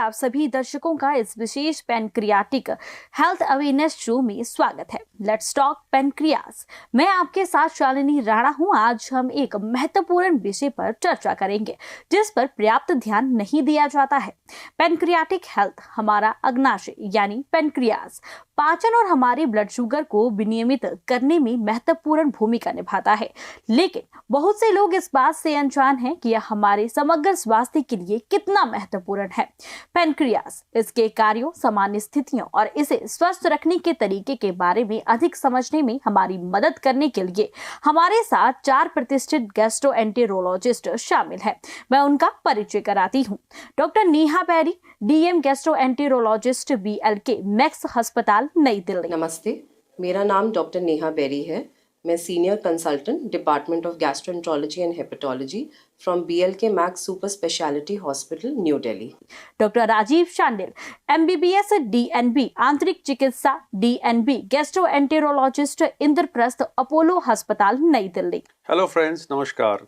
आप सभी दर्शकों का इस विशेष पैनक्रियाटिक हेल्थ अवेयरनेस शो में स्वागत है। Let's talk pancreas. मैं आपके साथ शालिनी राणा हूं। आज हम एक महत्वपूर्ण विषय पर चर्चा करेंगे जिस पर पर्याप्त ध्यान नहीं दिया जाता है। पैनक्रियाटिक हेल्थ हमारा अग्नाशय यानी पैनक्रियास पाचन और हमारे ब्लड शुगर को विनियमित करने में महत्वपूर्ण भूमिका निभाता है, लेकिन बहुत से लोग इस बात से अनजान हैं कि यह हमारे समग्र स्वास्थ्य के लिए कितना महत्वपूर्ण है। पैनक्रियास, इसके कार्यों, सामान्य स्थितियों और इसे स्वस्थ रखने के तरीके के बारे में अधिक समझने में हमारी मदद करने के लिए हमारे साथ 4 प्रतिष्ठित गैस्ट्रोएंटेरोलॉजिस्ट शामिल हैं। मैं उनका परिचय कराती हूँ। Doctor Neha Beri, DM gastroenterologist, BLK Max अस्पताल, नई दिल्ली। नमस्ते, मेरा नाम डॉक्टर नेहा बेरी है। मैं senior consultant department of gastroenterology and hepatology from BLK Max super speciality hospital, New Delhi. Doctor Rajeev Shandil, MBBS, DNB आंतरिक चिकित्सा, डीएनबी गैस्ट्रोएंटेरोलॉजिस्ट, इंद्रप्रस्थ अपोलो अस्पताल, नई दिल्ली। हेलो फ्रेंड्स, नमस्कार।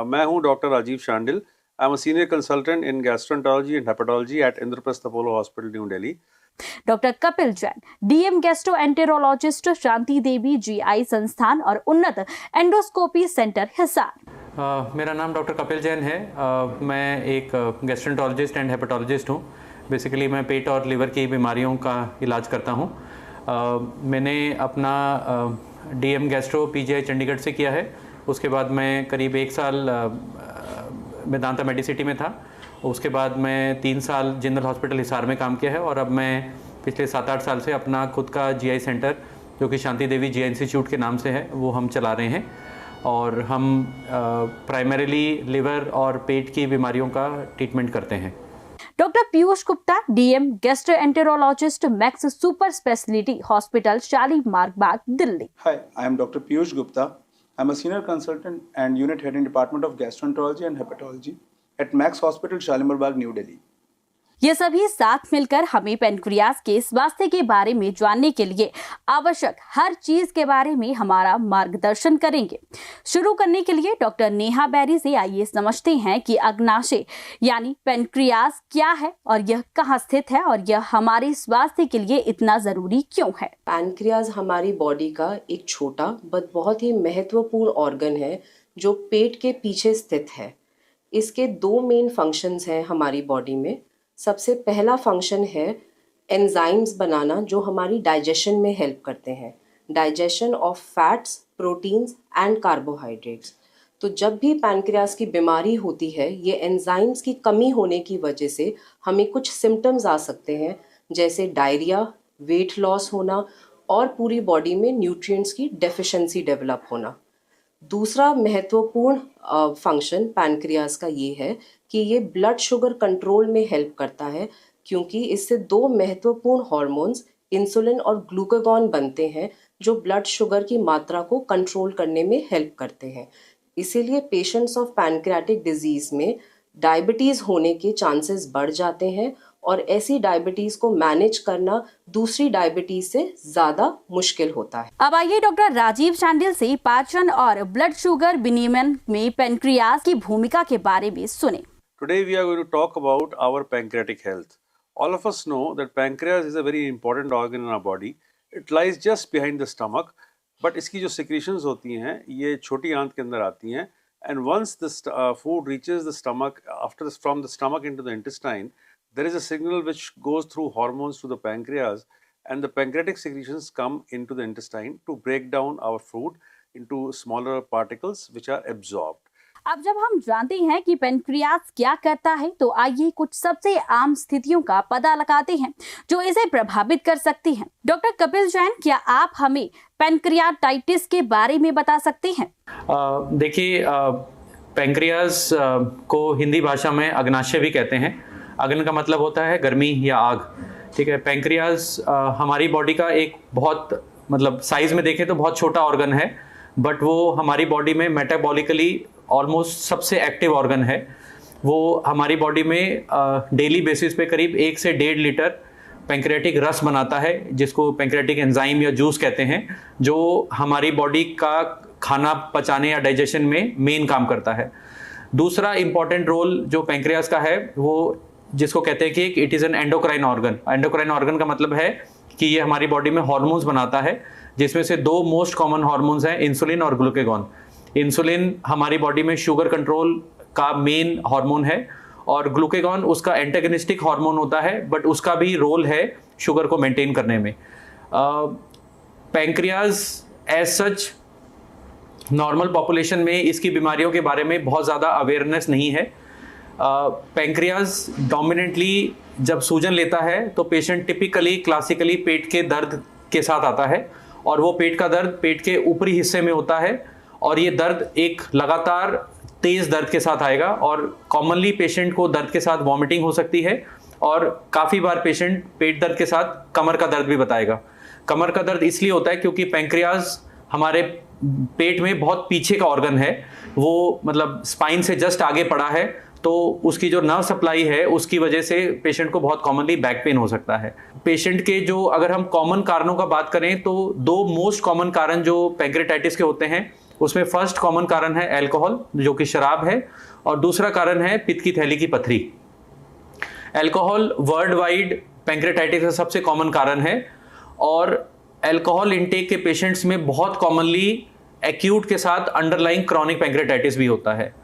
मैं हूं doctor Rajeev Shandil. I am a senior consultant in gastroenterology and hepatology at Indraprastha Apollo hospital, New Delhi. Doctor Kapil Jain, DM gastroenterologist, Shanti Devi GI संस्थान और उन्नत एंडोस्कोपी सेंटर, हिसार। मेरा नाम डॉक्टर कपिल जैन है। मैं एक गैस्ट्रोएंटरोलॉजिस्ट एंड हेपेटोलॉजिस्ट हूँ। बेसिकली मैं पेट और लिवर की बीमारियों का इलाज करता हूँ। मैंने अपना डीएम गैस्ट्रो पीजीआई चंडीगढ़ से किया है। उसके बाद मैं करीब 1 साल वेदांता मेडिसिटी में था। उसके बाद मैं 3 साल जिंदल हॉस्पिटल हिसार में काम किया है और अब मैं पिछले 7-8 साल से अपना खुद का जीआई सेंटर, जो कि शांति देवी जीआई इंस्टीट्यूट के नाम से है, वो हम चला रहे हैं। और हम प्राइमरीली लिवर और पेट की बीमारियों का ट्रीटमेंट करते हैं। Doctor Piyush Gupta, DM gastroenterologist, max super speciality hospital, Shalimar Bagh, Delhi. Hi, I am Dr. Piyush Gupta. I am a senior consultant and unit head in Department of Gastroenterology and Hepatology at Max Hospital, Shalimar Bagh, New Delhi. ये सभी साथ मिलकर हमें pancreas के स्वास्थ्य के बारे में जानने के लिए आवश्यक हर चीज के बारे में हमारा मार्गदर्शन करेंगे। शुरू करने के लिए डॉक्टर नेहा बेरी से आइए समझते हैं कि अग्नाशय यानी पैनक्रियास क्या है और यह कहाँ स्थित है और यह हमारे स्वास्थ्य के लिए इतना जरूरी क्यों है। पैनक्रियाज हमारी बॉडी का एक छोटा बट बहुत ही महत्वपूर्ण ऑर्गन है जो पेट के पीछे स्थित है। इसके 2 मेन फंक्शंस हैं हमारी बॉडी में। सबसे पहला फंक्शन है एंजाइम्स बनाना, जो हमारी डाइजेशन में हेल्प करते हैं, digestion of fats, proteins and carbohydrates. तो जब भी पैनक्रियास की बीमारी होती है, ये एंजाइम्स की कमी होने की वजह से हमें कुछ सिम्टम्स आ सकते हैं, जैसे डायरिया, वेट लॉस होना और पूरी बॉडी में न्यूट्रिएंट्स की डेफिशिएंसी डेवलप होना। दूसरा महत्वपूर्ण फंक्शन पैनक्रियास का ये है कि ये ब्लड शुगर कंट्रोल में हेल्प करता है, क्योंकि इससे 2 महत्वपूर्ण हार्मोन्स इंसुलिन और ग्लूकागॉन बनते हैं जो ब्लड शुगर की मात्रा को कंट्रोल करने में हेल्प करते हैं। इसीलिए पेशेंट्स ऑफ पैनक्रियाटिक डिजीज में डायबिटीज़ होने के चांसेस बढ़ जाते हैं और ऐसी डायबिटीज को मैनेज करना दूसरी डायबिटीज से ज्यादा मुश्किल होता है। अब आइए डॉक्टर राजीव शांडिल से पाचन और ब्लड शुगर विनियमन में पैनक्रियास की भूमिका के बारे में सुने। Today we are going to talk about our pancreatic health. All of us know that pancreas is a very important organ in our body. It lies just behind the stomach, but इसकी जो secretions होती हैं ये छोटी आंत के अंदर आती हैं, and once the food reaches the stomach, from the stomach into the intestine, there is a signal which goes through hormones to the pancreas, and the pancreatic secretions come into the intestine to break down our food into smaller particles which are absorbed. अब जब हम जानते हैं कि pancreas क्या करता है, तो आइए कुछ सबसे आम स्थितियों का पता लगाते हैं जो इसे प्रभावित कर सकती हैं। डॉक्टर कपिल जैन, क्या आप हमें पैनक्रियाटाइटिस के बारे में बता सकते हैं? देखिए, पैनक्रियास को हिंदी भाषा में अग्नाशय भी कहते हैं। अग्न का मतलब होता है गर्मी या आग। ठीक है, पैनक्रियास हमारी बॉडी का एक बहुत साइज में देखें तो बहुत छोटा ऑर्गन है, बट वो हमारी बॉडी में मेटाबॉलिकली ऑलमोस्ट सबसे एक्टिव ऑर्गन है। वो हमारी बॉडी में डेली बेसिस पे करीब 1 से 1.5 लीटर पैंक्रियाटिक रस बनाता है, जिसको पैंक्रियाटिक एंजाइम या जूस कहते हैं, जो हमारी बॉडी का खाना पचाने या डाइजेशन में मेन काम करता है। दूसरा इम्पॉर्टेंट रोल जो पैंक्रियास का है, वो जिसको कहते हैं कि it is an endocrine organ. Endocrine organ का मतलब है कि ये हमारी बॉडी में हार्मोन्स बनाता है, जिसमें से दो मोस्ट कॉमन हार्मोन्स हैं, इंसुलिन और ग्लूकागॉन। इंसुलिन हमारी बॉडी में शुगर कंट्रोल का मेन हार्मोन है और ग्लूकागॉन उसका एंटागनिस्टिक हार्मोन होता है, बट उसका भी रोल है शुगर को मेंटेन करने में। Pancreas as such normal population में इसकी बीमारियों के बारे में बहुत ज़्यादा अवेयरनेस नहीं है। पैंक्रियाज डोमिनेंटली जब सूजन लेता है तो पेशेंट टिपिकली क्लासिकली पेट के दर्द के साथ आता है, और वो पेट का दर्द पेट के ऊपरी हिस्से में होता है, और ये दर्द एक लगातार तेज़ दर्द के साथ आएगा, और कॉमनली पेशेंट को दर्द के साथ वॉमिटिंग हो सकती है, और काफ़ी बार पेशेंट पेट दर्द के साथ कमर का दर्द भी बताएगा। कमर का दर्द इसलिए होता है क्योंकि पैंक्रियाज हमारे पेट में बहुत पीछे का ऑर्गन है, वो मतलब स्पाइन से जस्ट आगे पड़ा है, तो उसकी जो नर्व सप्लाई है उसकी वजह से पेशेंट को बहुत कॉमनली बैक पेन हो सकता है। पेशेंट के जो अगर हम कॉमन कारणों का बात करें तो दो मोस्ट कॉमन कारण जो पैंक्रेटाइटिस के होते हैं, उसमें फर्स्ट कॉमन कारण है अल्कोहल जो कि शराब है, और दूसरा कारण है पित्त की थैली की पथरी। अल्कोहल वर्ल्ड वाइड पैंक्रेटाइटिस का सबसे कॉमन कारण है, और अल्कोहल इंटेक के पेशेंट्स में बहुत कॉमनली एक्यूट के साथ अंडरलाइंग क्रॉनिक पैंक्रेटाइटिस भी होता है।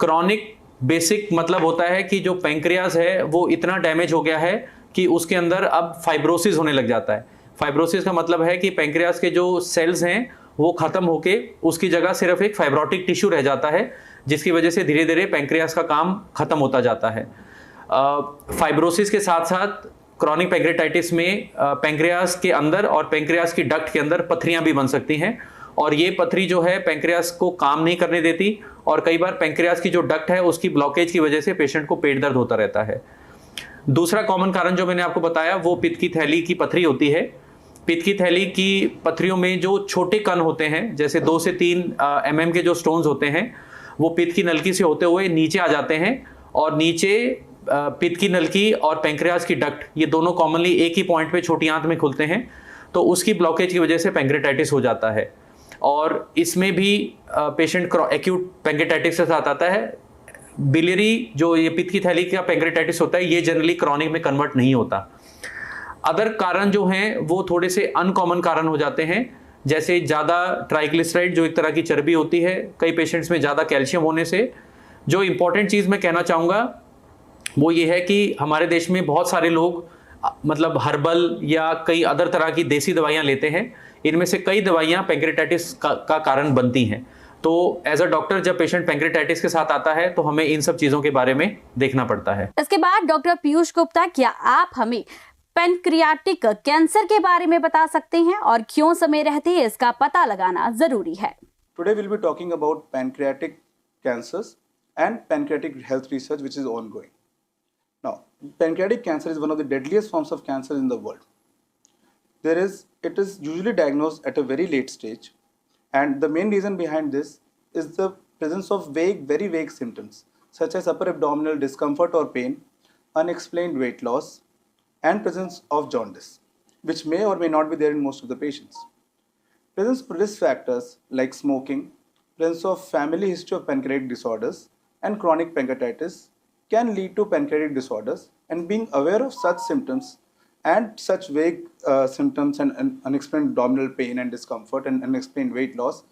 क्रॉनिक बेसिक मतलब होता है कि जो पैंक्रियाज है वो इतना डैमेज हो गया है कि उसके अंदर अब फाइब्रोसिस होने लग जाता है। फाइब्रोसिस का मतलब है कि पैंक्रियाज के जो सेल्स हैं वो खत्म होके उसकी जगह सिर्फ एक फाइब्रोटिक टिश्यू रह जाता है, जिसकी वजह से धीरे धीरे पैंक्रियाज का काम खत्म होता जाता है। फाइब्रोसिस के साथ साथ क्रॉनिक पैंक्रेटाइटिस में पैंक्रियाज के अंदर और पैंक्रियाज की डक्ट के अंदर पथरियां भी बन सकती हैं, और ये पथरी जो है पैंक्रियाज को काम नहीं करने देती, और कई बार पैंक्रियाज की जो डक्ट है उसकी ब्लॉकेज की वजह से पेशेंट को पेट दर्द होता रहता है। दूसरा कॉमन कारण जो मैंने आपको बताया वो पित्त की थैली की पथरी होती है। पित्त की थैली की पथरियों में जो छोटे कण होते हैं, जैसे 2 से 3 mm के जो स्टोन्स होते हैं, वो पित्त की नलकी से होते हुए नीचे आ जाते हैं, और नीचे पित्त की नलकी और पैंक्रियाज की डक्ट ये दोनों कॉमनली एक ही पॉइंट पे छोटी आंत में खुलते हैं, तो उसकी ब्लॉकेज की वजह से पैंक्रेटाइटिस हो जाता है। और इसमें भी पेशेंट एक्यूट पैंक्रेटाइटिस के साथ आता है। बिलियरी जो ये पित्त की थैली का पैंक्रेटाइटिस होता है ये जनरली क्रॉनिक में कन्वर्ट नहीं होता। अदर कारण जो हैं वो थोड़े से अनकॉमन कारण हो जाते हैं, जैसे ज़्यादा ट्राइग्लिसराइड जो एक तरह की चर्बी होती है, कई पेशेंट्स में ज़्यादा कैल्शियम होने से। जो इंपॉर्टेंट चीज़ मैं कहना चाहूँगा वो ये है कि हमारे देश में बहुत सारे लोग मतलब हर्बल या कई अदर तरह की देसी दवाइयाँ लेते हैं, इनमें से कई दवाइयाँ पैंक्रेटाइटिस का कारण बनती हैं। तो एज अ डॉक्टर जब पेशेंट पैंक्रेटाइटिस के साथ आता है तो हमें इन सब चीज़ों के बारे में देखना पड़ता है। इसके बाद डॉक्टर पीयूष गुप्ता, क्या आप हमें पैंक्रियाटिक कैंसर के बारे में बता सकते हैं और क्यों समय रहते इसका पता लगाना जरूरी है? Today we'll be talking about pancreatic cancers and pancreatic health research which is ongoing. Now, pancreatic cancer is one of the deadliest forms of cancer in the world. It is usually diagnosed at a very late stage, and the main reason behind this is the presence of very vague symptoms such as upper abdominal discomfort or pain, unexplained weight loss, and presence of jaundice, which may or may not be there in most of the patients. Presence of risk factors like smoking, presence of family history of pancreatic disorders, and chronic pancreatitis can lead to pancreatic disorders, and being aware of such symptoms and such vague symptoms and unexplained abdominal pain and discomfort and unexplained weight loss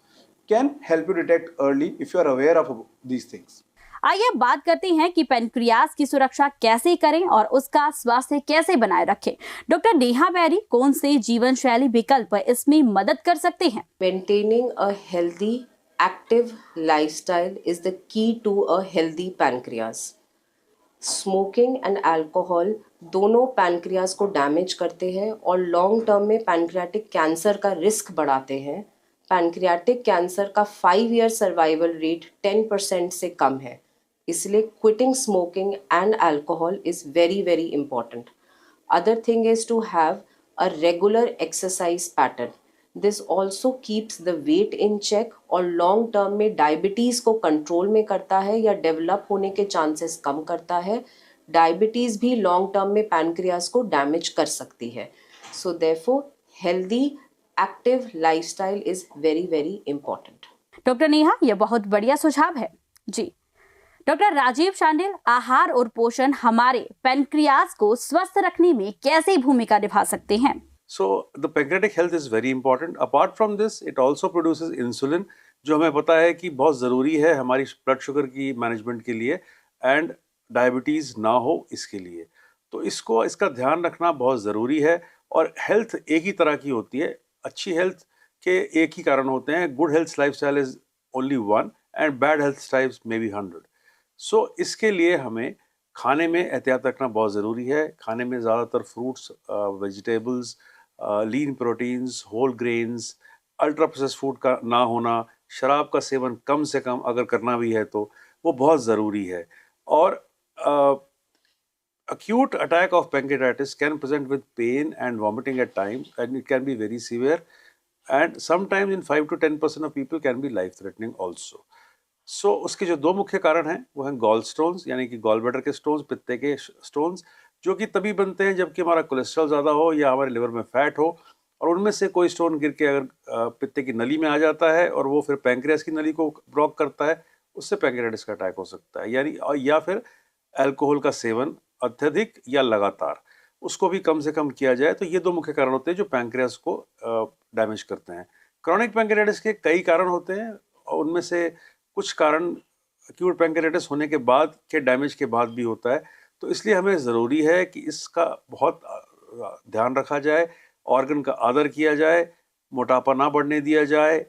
can help you detect early if you are aware of these things. आइए बात करते हैं कि pancreas की सुरक्षा कैसे करें और उसका स्वास्थ्य कैसे बनाए रखें। डॉक्टर नेहा बेरी, कौन से जीवन शैली विकल्प इसमें मदद कर सकते हैं? Maintaining a healthy, active lifestyle is the key to a healthy pancreas. Smoking and alcohol दोनों पैनक्रियाज को डैमेज करते हैं और लॉन्ग टर्म में पैनक्रियाटिक कैंसर का रिस्क बढ़ाते हैं। पैनक्रियाटिक कैंसर का 5 ईयर सर्वाइवल रेट 10% से कम है, इसलिए quitting smoking and alcohol is very very important. Other thing is to have a regular exercise pattern. This also keeps the weight in check और long term में diabetes को control में करता है या डेवलप होने के चांसेस कम करता है। डायबिटीज़ भी लॉन्ग टर्म में पैनक्रियाज को डैमेज कर सकती है। So therefore healthy active lifestyle is very very important. Doctor Neha, ये बहुत बढ़िया सुझाव है जी। डॉक्टर राजीव शांडिल, आहार और पोषण हमारे पैनक्रियाज को स्वस्थ रखने में कैसे भूमिका निभा सकते हैं? So the pancreatic health is very important. Apart from this, it also produces insulin, जो हमें पता है कि बहुत ज़रूरी है हमारी ब्लड शुगर की मैनेजमेंट के लिए एंड डायबिटीज़ ना हो इसके लिए। तो इसका ध्यान रखना बहुत ज़रूरी है। और हेल्थ एक ही तरह की होती है, अच्छी हेल्थ के एक ही कारण होते हैं, good health lifestyle is only one and bad health style may be 100। सो इसके लिए हमें खाने में एहतियात रखना बहुत ज़रूरी है। खाने में ज़्यादातर fruits, vegetables, lean proteins, whole grains, ultra processed food का ना होना, शराब का सेवन कम से कम अगर करना भी है तो वो बहुत ज़रूरी है। और acute attack of pancreatitis can present with pain and vomiting at times, and it can be very severe, and sometimes in 5 to 10% of people can be life threatening also. So उसके जो दो मुख्य कारण हैं वो हैं गॉल स्टोन्स, यानी कि गॉल ब्लैडर के स्टोन्स, पित्ते के स्टोन्स, जो कि तभी बनते हैं जबकि हमारा कोलेस्ट्रॉल ज़्यादा हो या हमारे लिवर में फैट हो, और उनमें से कोई स्टोन गिर के अगर पित्ते की नली में आ जाता है और वो फिर पैंक्रियास की नली को ब्लॉक करता है, उससे पैंक्रियाटिस का अटैक हो सकता है। यानी या फिर अल्कोहल का सेवन अत्यधिक या लगातार, उसको भी कम से कम किया जाए। तो ये दो मुख्य कारण होते हैं जो पैंक्रियास को डैमेज करते हैं। क्रॉनिक पैंक्रियाटिस के कई कारण होते हैं, और उनमें से कुछ कारण एक्यूट पैंक्रियाटिस होने के बाद के डैमेज के बाद भी होता है। तो इसलिए हमें ज़रूरी है कि इसका बहुत ध्यान रखा जाए, ऑर्गन का आदर किया जाए, मोटापा ना बढ़ने दिया जाए,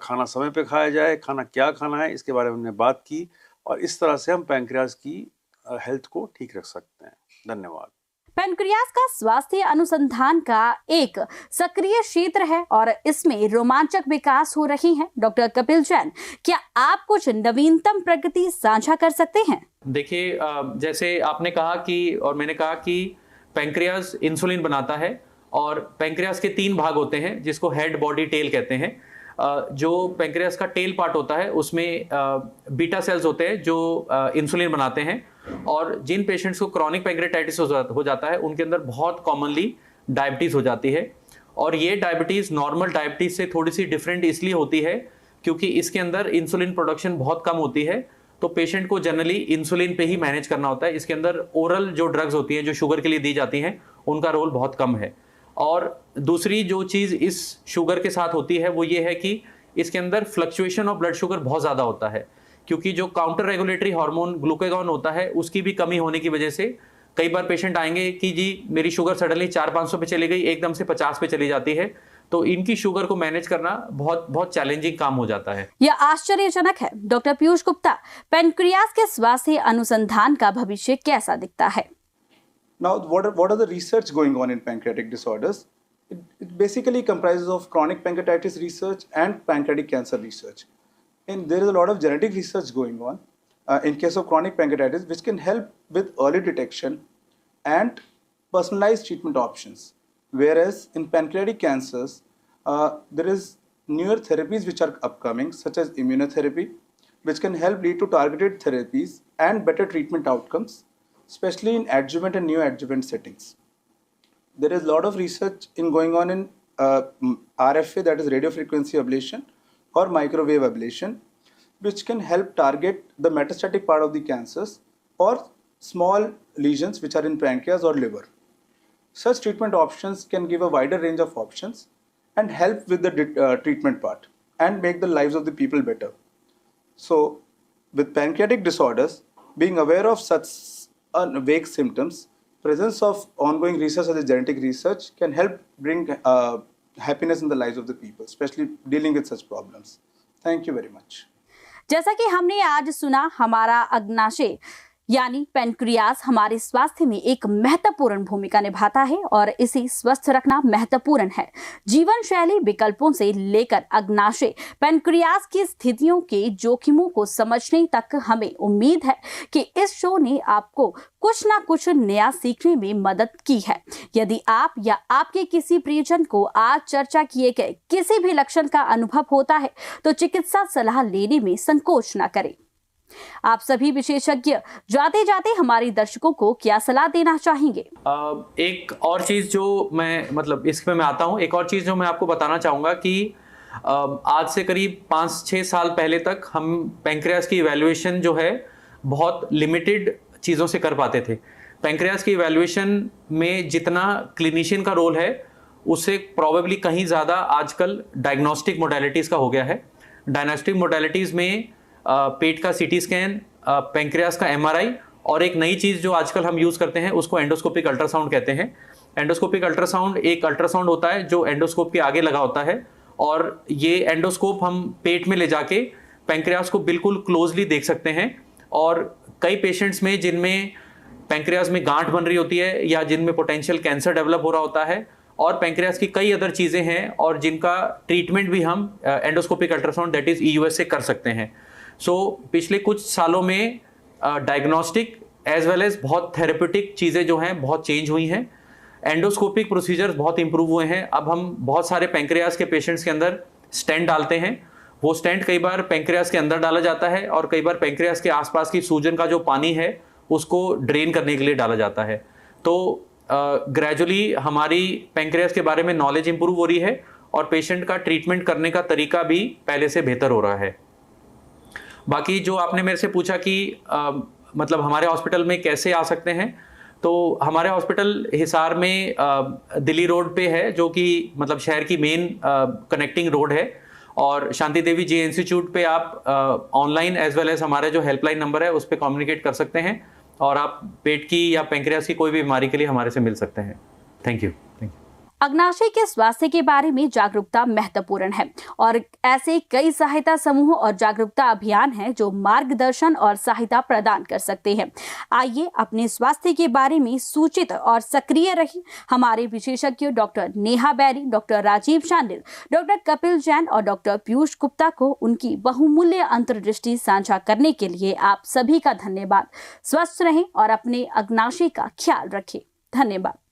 खाना समय पे खाया जाए, खाना क्या खाना है इसके बारे में हमने बात की, और इस तरह से हम पैंक्रियास की हेल्थ को ठीक रख सकते हैं। धन्यवाद। पैनक्रियास का स्वास्थ्य अनुसंधान का एक सक्रिय क्षेत्र है और इसमें रोमांचक विकास हो रही है। डॉक्टर कपिल जैन, क्या आप कुछ नवीनतम प्रगति साझा कर सकते हैं? देखिए, जैसे आपने कहा कि, और मैंने कहा कि पैंक्रियास इंसुलिन बनाता है, और पैंक्रियास के 3 भाग होते हैं जिसको हेड, बॉडी, टेल कहते हैं। जो पैंक्रियास का टेल पार्ट होता है उसमें बीटा सेल्स होते हैं जो इंसुलिन बनाते हैं, और जिन पेशेंट्स को क्रॉनिक पैंक्रेटाइटिस हो जाता है उनके अंदर बहुत कॉमनली डायबिटीज़ हो जाती है। और ये डायबिटीज़ नॉर्मल डायबिटीज़ से थोड़ी सी डिफरेंट इसलिए होती है क्योंकि इसके अंदर इंसुलिन प्रोडक्शन बहुत कम होती है, तो पेशेंट को जनरली इंसुलिन पे ही मैनेज करना होता है। इसके अंदर ओरल जो ड्रग्स होती हैं जो शुगर के लिए दी जाती हैं उनका रोल बहुत कम है। और दूसरी जो चीज़ इस शुगर के साथ होती है वो ये है कि इसके अंदर फ्लक्चुएशन ऑफ ब्लड शुगर बहुत ज़्यादा होता है, क्योंकि जो काउंटर रेगुलेटरी हार्मोन ग्लूकागॉन होता है उसकी भी कमी होने की वजह से कई बार पेशेंट आएंगे कि जी मेरी शुगर सडनली 400-500 पे चली गई, एकदम से 50 पे चली जाती है, तो इनकी शुगर को मैनेज करना बहुत बहुत चैलेंजिंग काम हो जाता है। यह आश्चर्यजनक है। डॉक्टर पीयूष गुप्ता, पैनक्रियास के स्वास्थ्य अनुसंधान का भविष्य कैसा दिखता है? Now, what are the research going on in pancreatic disorders? It basically comprises of chronic pancreatitis research and pancreatic cancer research. And there is a lot of genetic research going on in case of chronic pancreatitis, which can help with early detection and personalized treatment options. Whereas in pancreatic cancers, there is newer therapies which are upcoming, such as immunotherapy, which can help lead to targeted therapies and better treatment outcomes, especially in adjuvant and neoadjuvant settings. There is a lot of research going on in RFA, that is radiofrequency ablation, or microwave ablation, which can help target the metastatic part of the cancers or small lesions which are in pancreas or liver. Such treatment options can give a wider range of options and help with the treatment part and make the lives of the people better. So, with pancreatic disorders, being aware of such vague symptoms, presence of ongoing research as a genetic research can help bring happiness in the lives of the people, especially dealing with such problems. Thank you very much. जैसा कि हमने आज सुना, हमारा अग्नाशय यानी pancreas हमारे स्वास्थ्य में एक महत्वपूर्ण भूमिका निभाता है और इसे स्वस्थ रखना महत्वपूर्ण है। जीवन शैली विकल्पों से लेकर अग्नाशय पैनक्रियास की स्थितियों के जोखिमों को समझने तक हमें उम्मीद है कि इस शो ने आपको कुछ ना कुछ नया सीखने में मदद की है। यदि आप या आपके किसी प्रियजन को आज चर्चा किए गए किसी भी लक्षण का अनुभव होता है तो चिकित्सा सलाह लेने में संकोच न करें। आप सभी विशेषज्ञ जाते जाते हमारे दर्शकों को क्या सलाह देना चाहेंगे? एक और चीज जो मैं इसमें मैं आता हूं, एक और चीज जो मैं आपको बताना चाहूंगा कि आज से करीब 5-6 साल पहले तक हम पैंक्रियास की इवैल्यूएशन जो है बहुत लिमिटेड चीज़ों से कर पाते थे। पैंक्रियाज की इवैल्यूएशन में जितना क्लिनिशियन का रोल है उससे प्रॉबेबली कहीं ज़्यादा आजकल डायग्नोस्टिक मोडालिटीज़ का हो गया है। डायग्नोस्टिक मोडालिटीज़ में पेट का सीटी स्कैन, पैंक्रियाज का एमआरआई और एक नई चीज़ जो आजकल हम यूज़ करते हैं उसको एंडोस्कोपिक अल्ट्रासाउंड कहते हैं। एंडोस्कोपिक अल्ट्रासाउंड एक अल्ट्रासाउंड होता है जो एंडोस्कोप के आगे लगा होता है और ये एंडोस्कोप हम पेट में ले जाके पैंक्रियाज को बिल्कुल क्लोजली देख सकते हैं। और कई पेशेंट्स में जिनमें पैंक्रियाज में गांठ बन रही होती है या जिनमें पोटेंशियल कैंसर डेवलप हो रहा होता है और पैंक्रियाज की कई अदर चीज़ें हैं और जिनका ट्रीटमेंट भी हम endoscopic ultrasound that is EUS से कर सकते हैं। सो पिछले कुछ सालों में डायग्नोस्टिक एज वेल एज बहुत थेरेप्यूटिक चीज़ें जो हैं बहुत चेंज हुई हैं। एंडोस्कोपिक प्रोसीजर्स बहुत इंप्रूव हुए हैं। अब हम बहुत सारे पैंक्रियाज के पेशेंट्स के अंदर स्टेंट डालते हैं। वो स्टेंट कई बार पैंक्रियाज के अंदर डाला जाता है और कई बार पैंक्रियाज के आसपास की सूजन का जो पानी है उसको ड्रेन करने के लिए डाला जाता है। तो ग्रेजुअली हमारी पैंक्रियाज के बारे में नॉलेज इंप्रूव हो रही है और पेशेंट का ट्रीटमेंट करने का तरीका भी पहले से बेहतर हो रहा है। बाकी जो आपने मेरे से पूछा कि मतलब हमारे हॉस्पिटल में कैसे आ सकते हैं, तो हमारे हॉस्पिटल हिसार में दिल्ली रोड पे है जो कि मतलब शहर की मेन कनेक्टिंग रोड है और शांति देवी जी इंस्टीट्यूट पे आप ऑनलाइन एज वेल एज हमारा जो हेल्पलाइन नंबर है उस पर कम्युनिकेट कर सकते हैं और आप पेट की या पैंक्रियाज की कोई भी बीमारी के लिए हमारे से मिल सकते हैं। Thank you. अग्नाशय के स्वास्थ्य के बारे में जागरूकता महत्वपूर्ण है और ऐसे कई सहायता समूह और जागरूकता अभियान हैं जो मार्गदर्शन और सहायता प्रदान कर सकते हैं। आइए अपने स्वास्थ्य के बारे में सूचित और सक्रिय रहिए। हमारे विशेषज्ञ डॉक्टर नेहा बैरी, डॉक्टर राजीव शांडिल, डॉक्टर कपिल जैन और डॉक्टर पीयूष गुप्ता को उनकी बहुमूल्य अंतर्दृष्टि साझा करने के लिए आप सभी का धन्यवाद। स्वस्थ रहें और अपने अग्नाशय का ख्याल रखें। धन्यवाद।